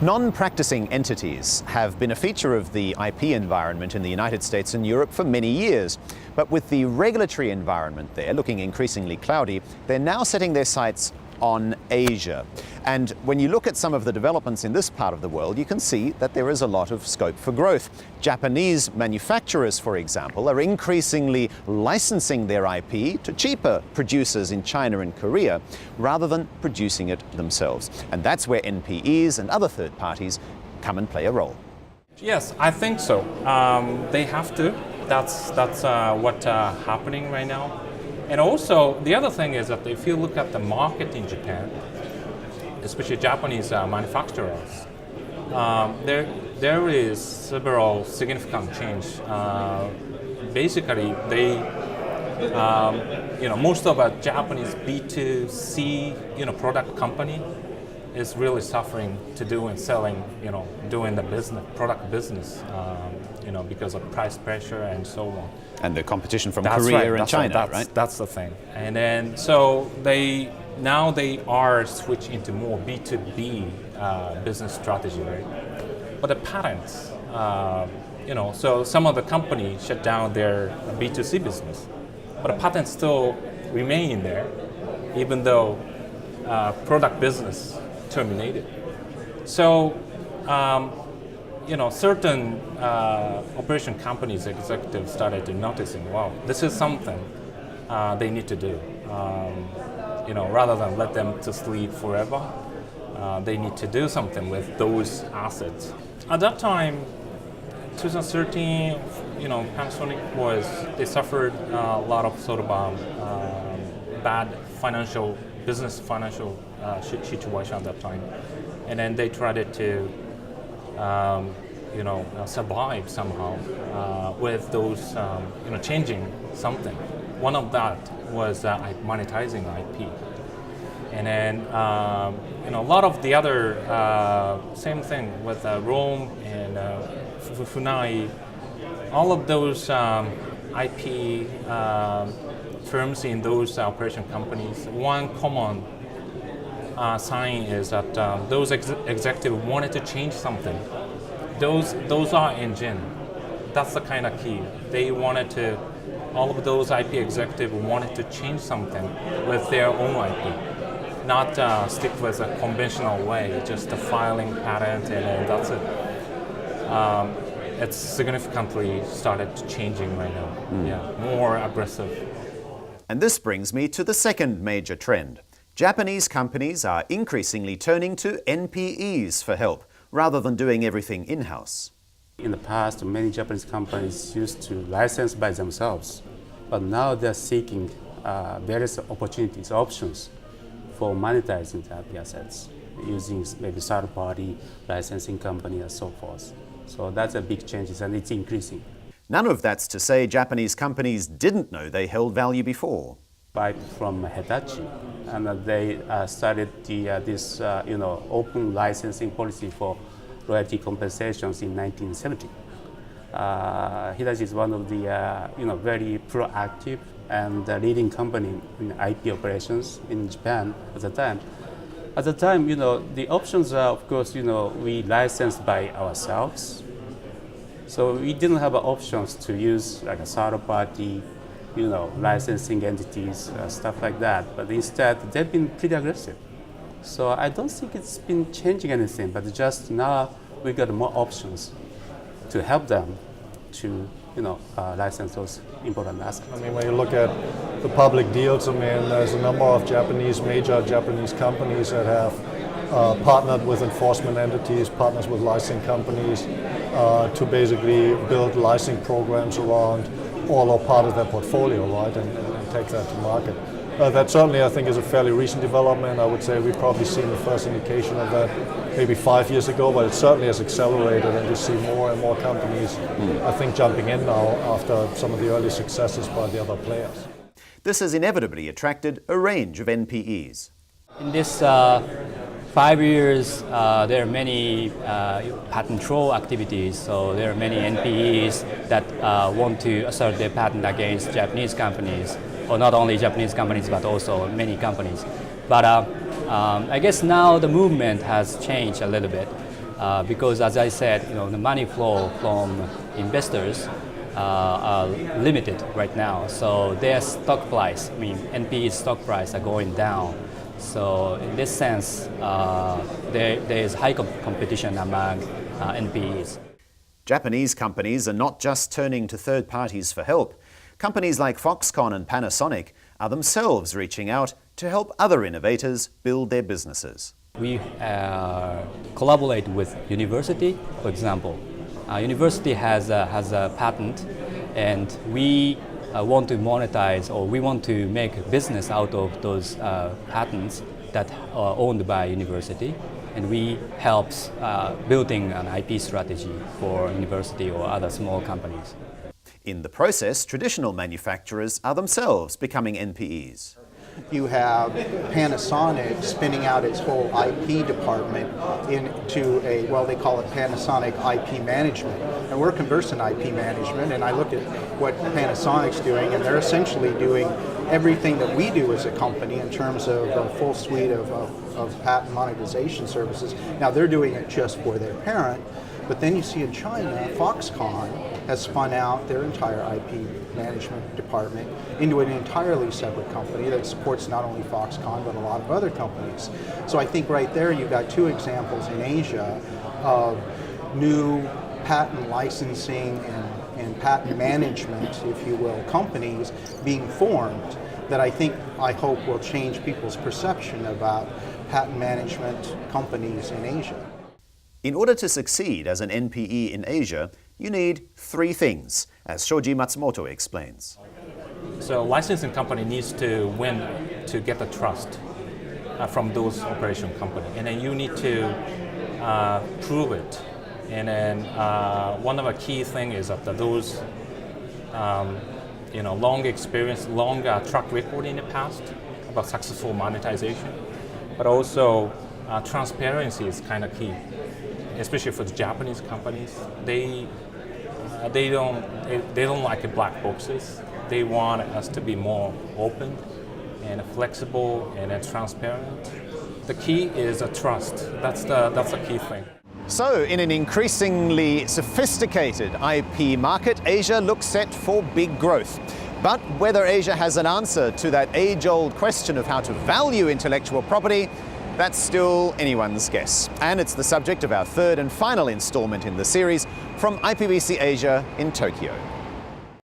Non-practicing entities have been a feature of the IP environment in the United States and Europe for many years. But with the regulatory environment there looking increasingly cloudy, they're now setting their sights on Asia. And when you look at some of the developments in this part of the world, you can see that there is a lot of scope for growth. Japanese manufacturers, for example, are increasingly licensing their IP to cheaper producers in China and Korea, rather than producing it themselves. And that's where NPEs and other third parties come and play a role. Yes, I think so. They have to. That's what's happening right now. And also, the other thing is that if you look at the market in Japan, especially Japanese manufacturers, there is several significant change. Basically, they, most of a Japanese B2C, product company is really suffering to do and selling, doing the product business, because of price pressure and so on. And the competition from Korea and China, right? That's the thing. And then, so they are switching into more B2B business strategy, right? But the patents, so some of the companies shut down their B2C business, but the patents still remain there, even though product business terminated. So, certain operation companies executives started to noticing, wow, this is something they need to do. Rather than let them to sleep forever, they need to do something with those assets. At that time, 2013, Panasonic they suffered a lot of sort of bad financial situation at that time, and then they tried to survive somehow with those, changing something. One of that was monetizing IP. And then, a lot of the other, same thing with Rome and Funai, all of those IP firms in those operation companies, one common sign is that those executives wanted to change something. Those are engine. That's the kind of key. They wanted to, all of those IP executives wanted to change something with their own IP, not stick with a conventional way, just a filing patent and then that's it. It's significantly started changing right now. Yeah, more aggressive. And this brings me to the second major trend. Japanese companies are increasingly turning to NPEs for help, rather than doing everything in-house. In the past, many Japanese companies used to license by themselves, but now they're seeking various options for monetizing the IP assets, using maybe third-party licensing company and so forth. So that's a big change, and it's increasing. None of that's to say Japanese companies didn't know they held value before. From Hitachi, and they started this open licensing policy for royalty compensations in 1970. Hitachi is one of the very proactive and leading company in IP operations in Japan at the time. At the time, the options are, of course, we licensed by ourselves. So we didn't have options to use like a third-party licensing entities, stuff like that. But instead, they've been pretty aggressive. So I don't think it's been changing anything, but just now we got more options to help them to, license those important assets. I mean, when you look at the public deals, there's a number of major Japanese companies that have partnered with enforcement entities, partners with licensing companies to basically build licensing programs around all or part of their portfolio, right, and take that to market. That certainly, I think, is a fairly recent development. I would say we've probably seen the first indication of that maybe 5 years ago, but it certainly has accelerated, and you see more and more companies, I think, jumping in now after some of the early successes by the other players. This has inevitably attracted a range of NPEs. In this 5 years, there are many patent troll activities, so there are many NPEs that want to assert their patent against Japanese companies, or not only Japanese companies, but also many companies. But I guess now the movement has changed a little bit. because, as I said, the money flow from investors are limited right now. So their stock price, NPE stock price are going down. So in this sense, there is high competition among NPEs. Japanese companies are not just turning to third parties for help. Companies like Foxconn and Panasonic are themselves reaching out to help other innovators build their businesses. We collaborate with university, for example. University has a patent, and we want to monetize, or we want to make a business out of those patents that are owned by university, and we help building an IP strategy for university or other small companies. In the process, traditional manufacturers are themselves becoming NPEs. You have Panasonic spinning out its whole IP department into they call it Panasonic IP management. And we're conversant in IP management, and I look at what Panasonic's doing, and they're essentially doing everything that we do as a company in terms of a full suite of patent monetization services. Now they're doing it just for their parent, but then you see in China, Foxconn has spun out their entire IP management department into an entirely separate company that supports not only Foxconn but a lot of other companies. So I think right there you've got two examples in Asia of new patent licensing and patent management, if you will, companies being formed that I hope will change people's perception about patent management companies in Asia. In order to succeed as an NPE in Asia, you need three things, as Shoji Matsumoto explains. So a licensing company needs to win to get the trust from those operation companies. And then you need to prove it. And then one of the key things is that those long experience, long track record in the past about successful monetization, but also transparency is kind of key, especially for the Japanese companies. They don't like black boxes. They want us to be more open and flexible and transparent. The key is a trust. That's the key thing. So, in an increasingly sophisticated IP market, Asia looks set for big growth. But whether Asia has an answer to that age-old question of how to value intellectual property, that's still anyone's guess. And it's the subject of our third and final installment in the series from IPBC Asia in Tokyo.